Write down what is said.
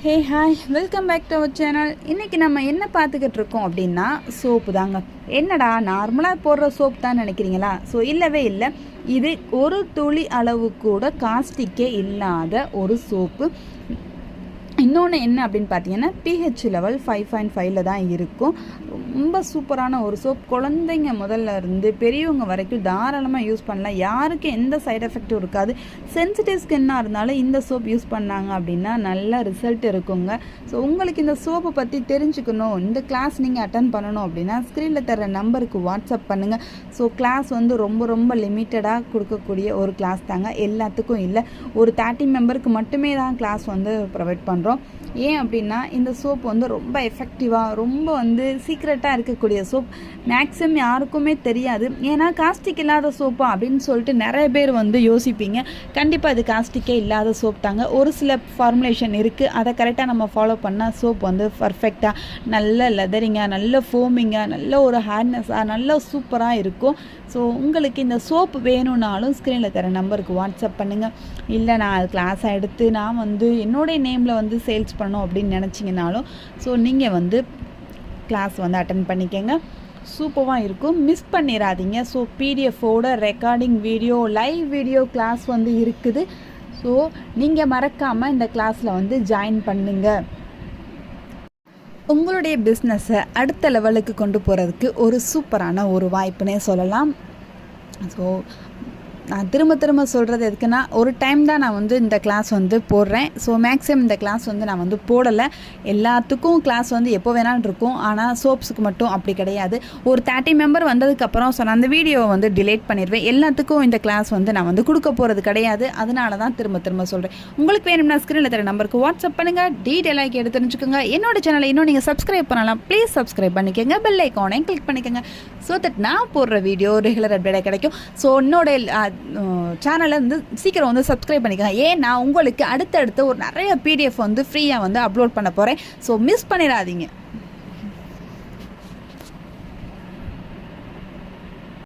Hey hi, welcome back to our channel. இன்றைக்கி நம்ம என்ன பார்த்துக்கிட்டு இருக்கோம் அப்படின்னா சோப்பு தாங்க. என்னடா நார்மலாக போடுற சோப் தான் நினைக்கிறீங்களா? ஸோ இல்லவே இல்லை, இது ஒரு துளி அளவு கூட காஸ்டிக்கே இல்லாத ஒரு சோப்பு. இன்னொன்று என்ன அப்படின்னு பார்த்தீங்கன்னா பிஹெச் லெவல் 5.5 தான் இருக்கும். ரொம்ப சூப்பரான ஒரு சோப். குழந்தைங்க முதல்ல இருந்து பெரியவங்க வரைக்கும் தாராளமாக யூஸ் பண்ணலாம். யாருக்கு எந்த சைட் எஃபெக்டும் இருக்காது. சென்சிட்டிவ் ஸ்கின்னாக இருந்தாலும் இந்த சோப் யூஸ் பண்ணாங்க அப்படின்னா நல்ல ரிசல்ட் இருக்குங்க. ஸோ உங்களுக்கு இந்த சோப்பை பற்றி தெரிஞ்சுக்கணும், இந்த கிளாஸ் நீங்கள் அட்டன் பண்ணணும் அப்படின்னா ஸ்க்ரீனில் தர நம்பருக்கு வாட்ஸ்அப் பண்ணுங்கள். ஸோ கிளாஸ் வந்து ரொம்ப ரொம்ப லிமிட்டடாக கொடுக்கக்கூடிய ஒரு கிளாஸ் தாங்க, எல்லாத்துக்கும் இல்லை. ஒரு 30 மெம்பருக்கு மட்டுமே தான் கிளாஸ் வந்து ப்ரொவைட் பண்ணுறோம். ஏன் அப்படின்னா இந்த சோப் வந்து ரொம்ப எஃபெக்டிவாக, ரொம்ப வந்து சீக்ரெட்டாக இருக்கக்கூடிய சோப். மேக்ஸிமம் யாருக்குமே தெரியாது. ஏன்னா காஸ்டிக் இல்லாத சோப்பா அப்படின்னு சொல்லிட்டு நிறைய பேர் வந்து யோசிப்பீங்க. கண்டிப்பாக இது காஸ்டிக்கே இல்லாத சோப் தாங்க. ஒரு சில ஃபார்முலேஷன் இருக்குது, அதை கரெக்டாக நம்ம ஃபாலோ பண்ணால் சோப் வந்து பர்ஃபெக்டாக நல்ல லெதரிங்காக, நல்ல ஃபோமிங்காக, நல்ல ஒரு ஹார்ட்னஸாக, நல்ல சூப்பராக இருக்கும். ஸோ உங்களுக்கு இந்த சோப்பு வேணும்னாலும் ஸ்க்ரீனில் தர நம்பருக்கு வாட்ஸ்அப் பண்ணுங்கள். இல்லை நான் அது கிளாஸாக எடுத்து நான் வந்து என்னுடைய நேமில் வந்து சேல்ஸ் பண்ணணும் அப்படின்னு நினச்சிங்கனாலும் ஸோ நீங்கள் வந்து கிளாஸ் வந்து அட்டன் பண்ணிக்கங்க. சூப்பராக இருக்கும், மிஸ் பண்ணிடாதீங்க. ஸோ பிடிஎஃபோட recording video, live video class வந்து இருக்குது. ஸோ நீங்கள் மறக்காமல் இந்த கிளாஸில் வந்து ஜாயின் பண்ணுங்கள். உங்களுடைய பிஸ்னஸை அடுத்த லெவலுக்கு கொண்டு போகிறதுக்கு ஒரு சூப்பரான ஒரு வாய்ப்புனே சொல்லலாம். ஸோ நான் திரும்ப சொல்கிறது எதுக்குன்னா, ஒரு டைம் தான் நான் வந்து இந்த கிளாஸ் வந்து போடுறேன். ஸோ மேக்ஸிமம் இந்த கிளாஸ் வந்து நான் வந்து போடலை. எல்லாத்துக்கும் கிளாஸ் வந்து எப்போ வேணாலும் இருக்கும், ஆனால் சோப்ஸுக்கு மட்டும் அப்படி கிடையாது. ஒரு 30 மெம்பர் வந்ததுக்கப்புறம் ஸோ நான் அந்த வீடியோவை வந்து டிலேட் பண்ணிடுவேன். எல்லாத்துக்கும் இந்த கிளாஸ் வந்து நான் வந்து கொடுக்க போகிறது கிடையாது. அதனால தான் திரும்ப சொல்கிறேன். உங்களுக்கு வேணும்னா ஸ்க்ரீனில் தர நம்பருக்கு வாட்ஸ்அப் பண்ணுங்கள், டீட்டெயிலாக கேட்டு தெரிஞ்சுக்கோங்க. என்னோட சேனலை இன்னும் நீங்கள் சப்ஸ்கிரைப் பண்ணலாம், ப்ளீஸ் சப்ஸ்கிரைப் பண்ணிக்கோங்க. பெல் ஐக்கானையும் கிளிக் பண்ணிக்கோங்க. ஸோ தட் நான் போடுற வீடியோ ரெகுலர் அப்டேட்டாக கிடைக்கும். ஸோ என்னோட சேனலை வந்து சீக்கிரம் வந்து சப்ஸ்கிரைப் பண்ணிக்கோங்க. ஏன்னா உங்களுக்கு அடுத்தடுத்து ஒரு நிறைய பிடிஎஃப் வந்து ஃப்ரீயாக வந்து அப்லோட் பண்ண போகிறேன். ஸோ மிஸ் பண்ணிடாதீங்க.